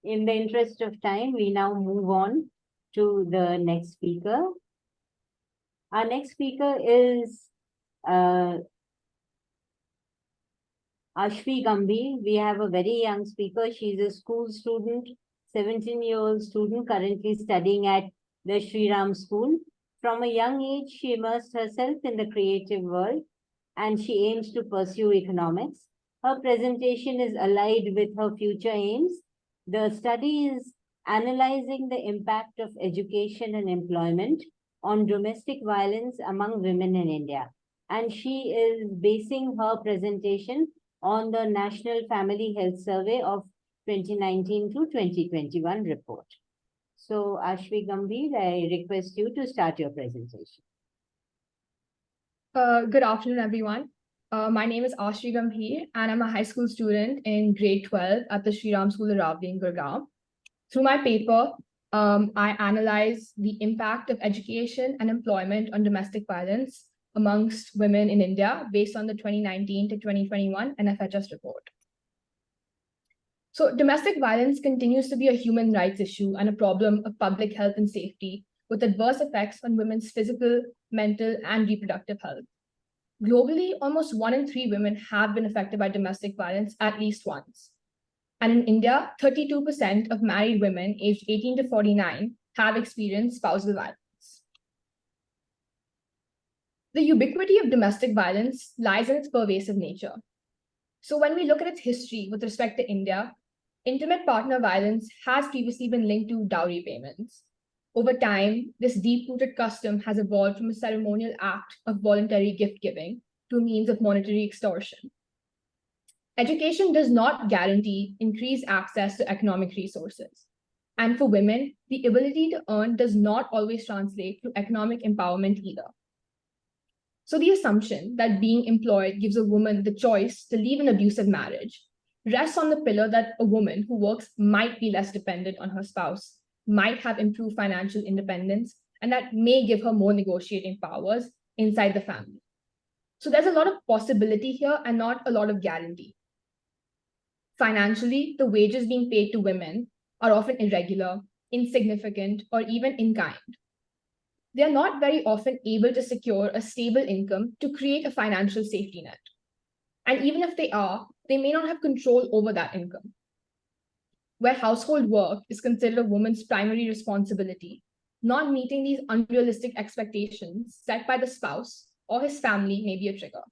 In the interest of time, we now move on to the next speaker. Our next speaker is Aashvi Gambhir. We have a very young speaker. She's a school student, 17-year-old student, currently studying at the Sri Ram School. From a young age, she immersed herself in the creative world and she aims to pursue economics. Her presentation is allied with her future aims. The study is analyzing the impact of education and employment on domestic violence among women in India. And she is basing her presentation on the National Family Health Survey of 2019 to 2021 report. So, Aashvi Gambhir, I request you to start your presentation. Good afternoon, everyone. My name is Aashvi Gambhir, and I'm a high school student in grade 12 at the Sri Ram School Aravali in Gurgaon. Through my paper, I analyze the impact of education and employment on domestic violence amongst women in India based on the 2019 to 2021 NFHS report. So domestic violence continues to be a human rights issue and a problem of public health and safety with adverse effects on women's physical, mental, and reproductive health. Globally, almost 1 in 3 women have been affected by domestic violence at least once. And in India, 32% of married women aged 18 to 49 have experienced spousal violence. The ubiquity of domestic violence lies in its pervasive nature. So when we look at its history with respect to India, intimate partner violence has previously been linked to dowry payments. Over time, this deep-rooted custom has evolved from a ceremonial act of voluntary gift-giving to a means of monetary extortion. Education does not guarantee increased access to economic resources. And for women, the ability to earn does not always translate to economic empowerment either. So the assumption that being employed gives a woman the choice to leave an abusive marriage rests on the pillar that a woman who works might be less dependent on her spouse, might have improved financial independence, and that may give her more negotiating powers inside the family. So there's a lot of possibility here and not a lot of guarantee. Financially, the wages being paid to women are often irregular, insignificant, or even in kind. They are not very often able to secure a stable income to create a financial safety net. And even if they are, they may not have control over that income. Where household work is considered a woman's primary responsibility, not meeting these unrealistic expectations set by the spouse or his family may be a trigger.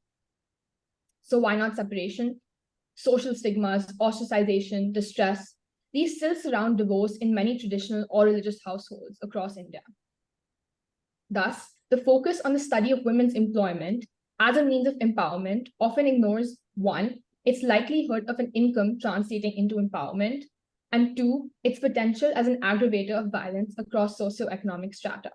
So why not separation? Social stigmas, ostracization, distress, these still surround divorce in many traditional or religious households across India. Thus, the focus on the study of women's employment as a means of empowerment often ignores, 1, its likelihood of an income translating into empowerment, and 2, its potential as an aggravator of violence across socio-economic strata.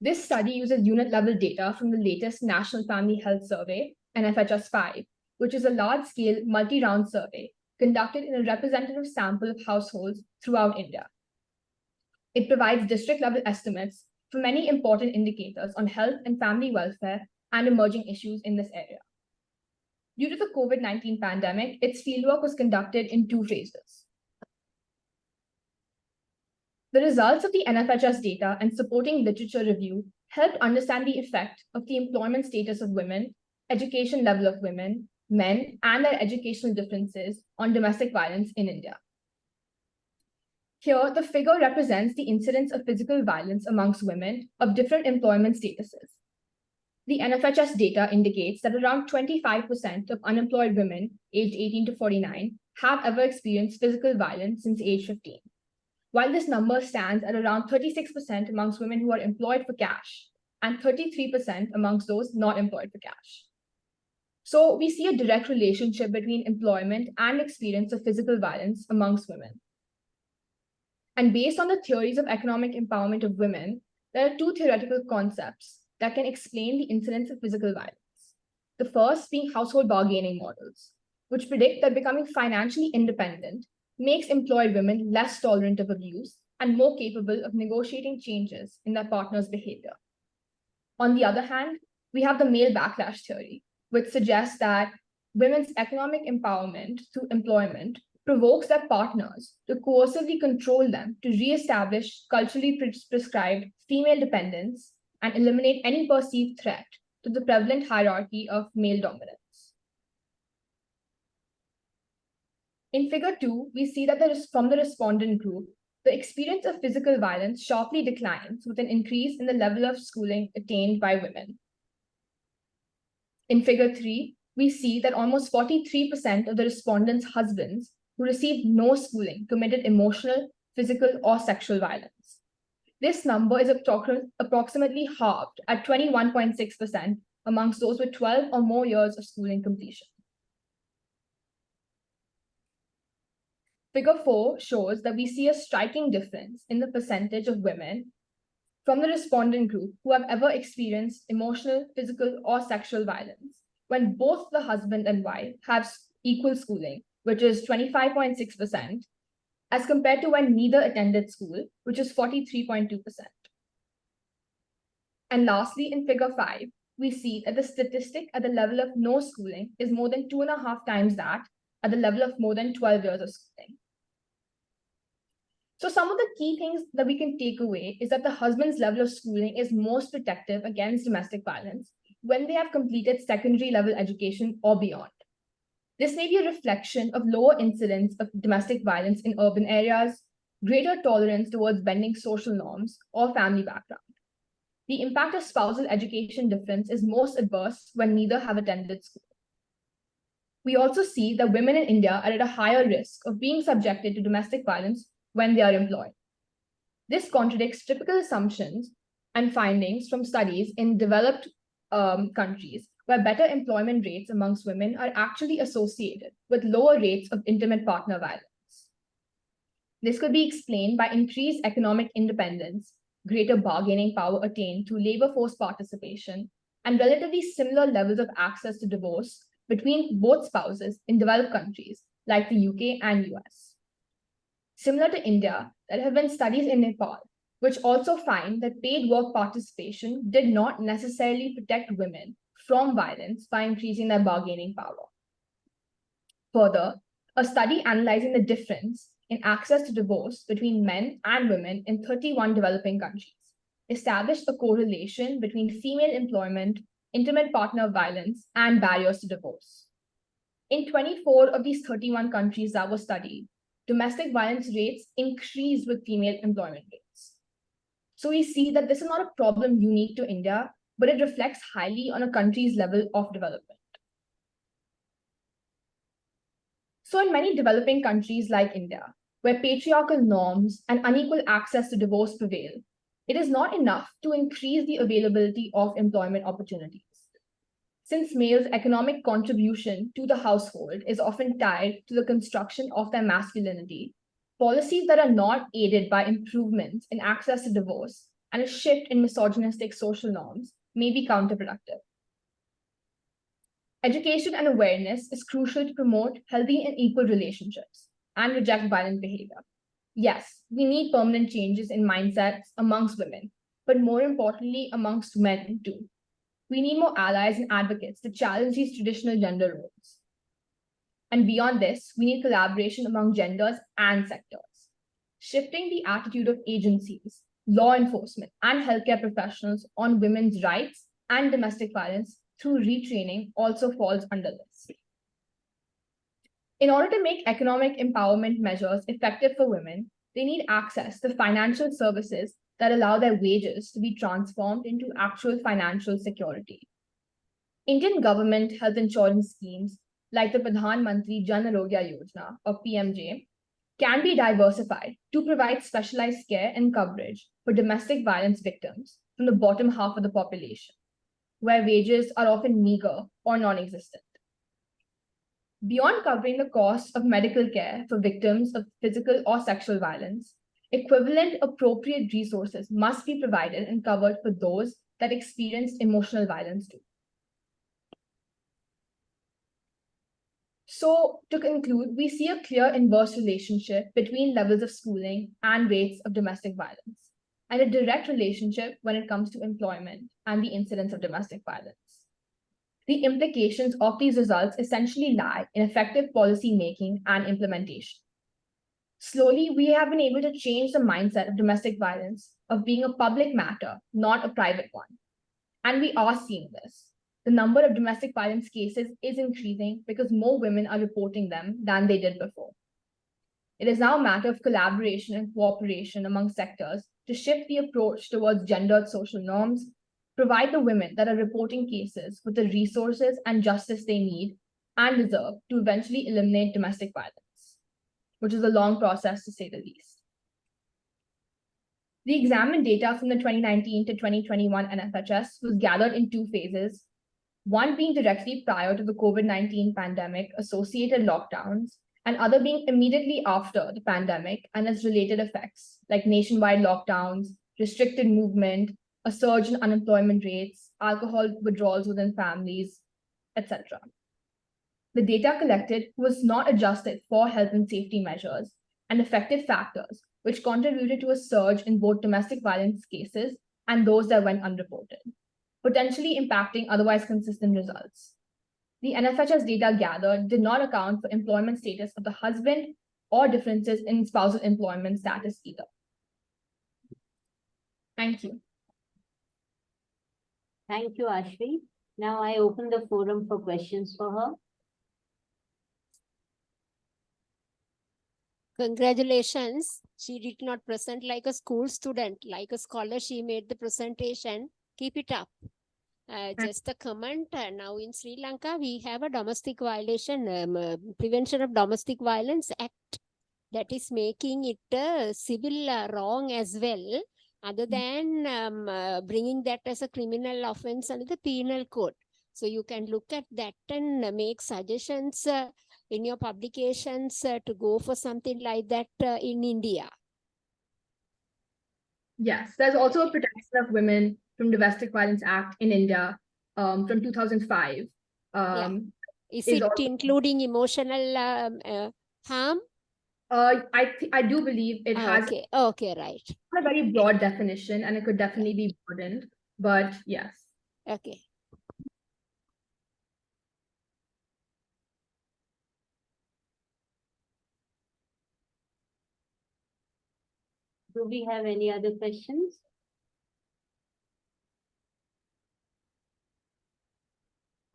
This study uses unit-level data from the latest National Family Health Survey, NFHS 5, which is a large-scale multi-round survey conducted in a representative sample of households throughout India. It provides district-level estimates for many important indicators on health and family welfare and emerging issues in this area. Due to the COVID-19 pandemic, its fieldwork was conducted in 2 phases. The results of the NFHS data and supporting literature review helped understand the effect of the employment status of women, education level of women, men, and their educational differences on domestic violence in India. Here, the figure represents the incidence of physical violence amongst women of different employment statuses. The NFHS data indicates that around 25% of unemployed women aged 18 to 49 have ever experienced physical violence since age 15, while this number stands at around 36% amongst women who are employed for cash and 33% amongst those not employed for cash. So we see a direct relationship between employment and experience of physical violence amongst women. And based on the theories of economic empowerment of women, there are 2 theoretical concepts that can explain the incidence of physical violence. The first being household bargaining models, which predict that becoming financially independent makes employed women less tolerant of abuse and more capable of negotiating changes in their partner's behavior. On the other hand, we have the male backlash theory, which suggests that women's economic empowerment through employment provokes their partners to coercively control them to re-establish culturally prescribed female dependence and eliminate any perceived threat to the prevalent hierarchy of male dominance. In figure 2, we see that from the respondent group, the experience of physical violence sharply declines with an increase in the level of schooling attained by women. In figure 3, we see that almost 43% of the respondents' husbands who received no schooling committed emotional, physical, or sexual violence. This number is approximately halved at 21.6% amongst those with 12 or more years of schooling completion. Figure 4 shows that we see a striking difference in the percentage of women from the respondent group who have ever experienced emotional, physical, or sexual violence when both the husband and wife have equal schooling, which is 25.6%, as compared to when neither attended school, which is 43.2%. And lastly, in figure 5, we see that the statistic at the level of no schooling is more than 2.5 times that at the level of more than 12 years of schooling. So some of the key things that we can take away is that the husband's level of schooling is most protective against domestic violence when they have completed secondary level education or beyond. This may be a reflection of lower incidence of domestic violence in urban areas, greater tolerance towards bending social norms, or family background. The impact of spousal education difference is most adverse when neither have attended school. We also see that women in India are at a higher risk of being subjected to domestic violence when they are employed. This contradicts typical assumptions and findings from studies in developed countries where better employment rates amongst women are actually associated with lower rates of intimate partner violence. This could be explained by increased economic independence, greater bargaining power attained through labor force participation, and relatively similar levels of access to divorce between both spouses in developed countries like the UK and US. Similar to India, there have been studies in Nepal which also find that paid work participation did not necessarily protect women from violence by increasing their bargaining power. Further, a study analyzing the difference in access to divorce between men and women in 31 developing countries established a correlation between female employment, intimate partner violence, and barriers to divorce. In 24 of these 31 countries that were studied, domestic violence rates increased with female employment rates. So we see that this is not a problem unique to India, but it reflects highly on a country's level of development. So in many developing countries like India, where patriarchal norms and unequal access to divorce prevail, it is not enough to increase the availability of employment opportunities. Since males' economic contribution to the household is often tied to the construction of their masculinity, policies that are not aided by improvements in access to divorce and a shift in misogynistic social norms may be counterproductive. Education and awareness is crucial to promote healthy and equal relationships and reject violent behavior. Yes, we need permanent changes in mindsets amongst women, but more importantly, amongst men too. We need more allies and advocates to challenge these traditional gender roles. And beyond this, we need collaboration among genders and sectors. Shifting the attitude of agencies, law enforcement, and healthcare professionals on women's rights and domestic violence through retraining also falls under this. In order to make economic empowerment measures effective for women, they need access to financial services that allow their wages to be transformed into actual financial security. Indian government health insurance schemes like the Pradhan Mantri Jan Arogya Yojana or PMJ can be diversified to provide specialized care and coverage for domestic violence victims from the bottom half of the population, where wages are often meager or non-existent. Beyond covering the cost of medical care for victims of physical or sexual violence, equivalent appropriate resources must be provided and covered for those that experienced emotional violence too. So to conclude, we see a clear inverse relationship between levels of schooling and rates of domestic violence, and a direct relationship when it comes to employment and the incidence of domestic violence. The implications of these results essentially lie in effective policy making and implementation. Slowly, we have been able to change the mindset of domestic violence of being a public matter, not a private one. And we are seeing this. The number of domestic violence cases is increasing because more women are reporting them than they did before. It is now a matter of collaboration and cooperation among sectors to shift the approach towards gendered social norms, provide the women that are reporting cases with the resources and justice they need and deserve to eventually eliminate domestic violence, which is a long process to say the least. The examined data from the 2019 to 2021 NFHS was gathered in two phases, one being directly prior to the COVID-19 pandemic associated lockdowns, and other being immediately after the pandemic and its related effects, like nationwide lockdowns, restricted movement, a surge in unemployment rates, alcohol withdrawals within families, etc. The data collected was not adjusted for health and safety measures and affected factors, which contributed to a surge in both domestic violence cases and those that went unreported, potentially impacting otherwise consistent results. The NFHS data gathered did not account for employment status of the husband or differences in spousal employment status either. Thank you. Thank you, Aashvi. Now I open the forum for questions for her. Congratulations. She did not present like a school student, like a scholar. She made the presentation. Keep it up. Just a comment. Now in Sri Lanka, we have a domestic violation, Prevention of Domestic Violence Act that is making it a civil wrong as well, other than bringing that as a criminal offense under the penal code. So you can look at that and make suggestions in your publications to go for something like that in India. Yes, there's also a protection of women from Domestic Violence Act in India from 2005. Is it also including emotional harm? I do believe it has okay, right. a very broad definition and it could definitely be broadened, but yes. Okay. Do we have any other questions?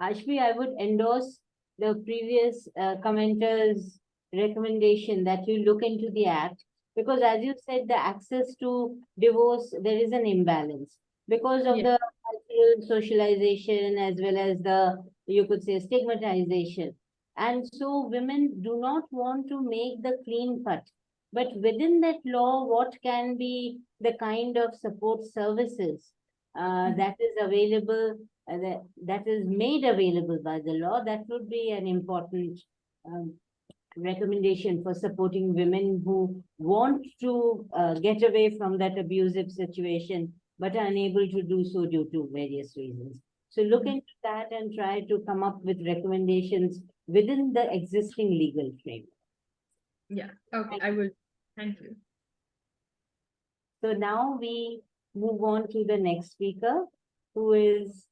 Aashvi, I would endorse the previous commenter's recommendation that you look into the act, because as you said, the access to divorce, there is an imbalance because of the cultural socialization as well as the, you could say, stigmatization. And so women do not want to make the clean cut. But within that law, what can be the kind of support services that is available, that is made available by the law, that would be an important recommendation for supporting women who want to get away from that abusive situation, but are unable to do so due to various reasons. So look into that and try to come up with recommendations within the existing legal framework. Yeah, okay, I will. Thank you. So now we move on to the next speaker, who is